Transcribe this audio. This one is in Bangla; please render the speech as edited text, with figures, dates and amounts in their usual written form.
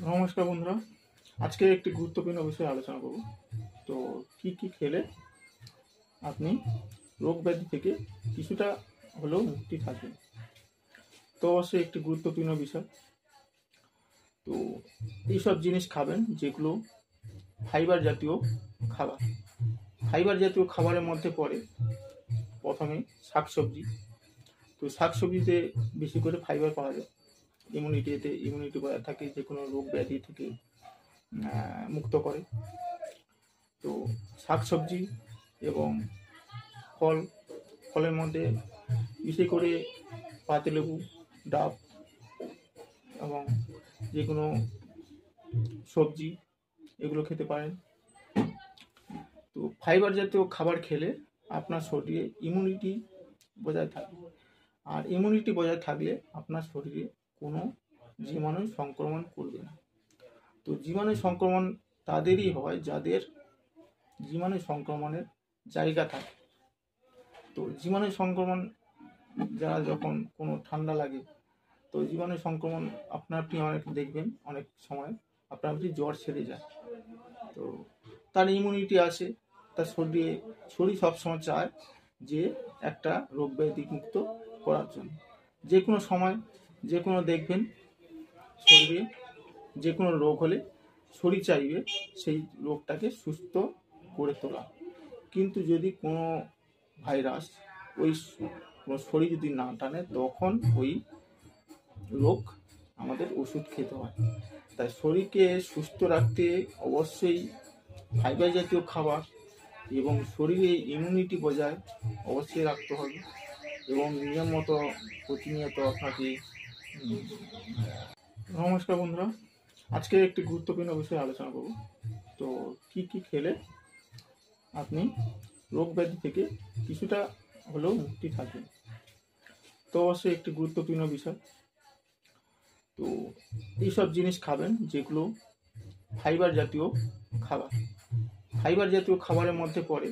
নমস্কার বন্ধুরা, আজকে একটি গুরুত্বপূর্ণ বিষয়ে আলোচনা করব। তো কি খেলে আপনি রোগ ব্যাধি থেকে কিছুটা হলেও মুক্তি থাকবেন। তো অবশ্যই একটি গুরুত্বপূর্ণ বিষয়। তো এইসব জিনিস খাবেন যেগুলো ফাইবার জাতীয় খাবার। ফাইবার জাতীয় খাবারের মধ্যে পড়ে প্রথমে শাকসবজি। তো শাকসবজিতে বেশি করে ফাইবার পাওয়া যায়। ইমিউনিটি বজায় থাকে, যে কোনো রোগ ব্যাধি থেকে মুক্ত করে। তো শাকসবজি এবং ফলের মধ্যে বিশেষ করে পাতিলেবু, ডাব এবং যে কোনো সবজি এগুলো খেতে পারেন। তো ফাইবার জাতীয় খাবার খেলে আপনার শরীরে ইমিউনিটি বজায় থাকবে, আর ইমিউনিটি বজায় থাকলে আপনার শরীরে কোনো জীবাণু সংক্রমণ করবে না। তো জীবাণু সংক্রমণ তাদেরই হয় যাদের জীবাণু সংক্রমণের জায়গা থাকে। তো জীবাণু সংক্রমণ যারা যখন কোনো ঠান্ডা লাগে, তো জীবাণু সংক্রমণ আপনি অনেক দেখবেন, অনেক সময় আপনার জ্বর সেরে যায়। তো তার ইমিউনিটি আসে, তার শরীর সবসময় চায় যে একটা রোগ ব্যাধি মুক্ত করার জন্য। যে কোনো সময় যে কোনো দেখবেন শরীরে যে কোনো রোগ হলে শরীর চাইবে সেই রোগটাকে সুস্থ করে তোলা। কিন্তু যদি কোনো ভাইরাস ওই কোনো শরীর যদি না টানে, তখন ওই রোগ আমাদের ওষুধ খেতে হয়। তাই শরীরকে সুস্থ রাখতে অবশ্যই ফাইবার জাতীয় খাবার এবং শরীরে ইমিউনিটি বজায় অবশ্যই রাখতে হবে, এবং নিয়ম মতো প্রতিনিয়ত আপনাকে। নমস্কার বন্ধুরা, আজকে একটি গুরুত্বপূর্ণ বিষয়ে আলোচনা করব। তো কি খেলে আপনি রোগ ব্যাধি থেকে কিছুটা হলেও মুক্তি থাকবেন। তো অবশ্যই একটি গুরুত্বপূর্ণ বিষয়। তো এইসব জিনিস খাবেন যেগুলো ফাইবার জাতীয় খাবার। ফাইবার জাতীয় খাবারের মধ্যে পড়ে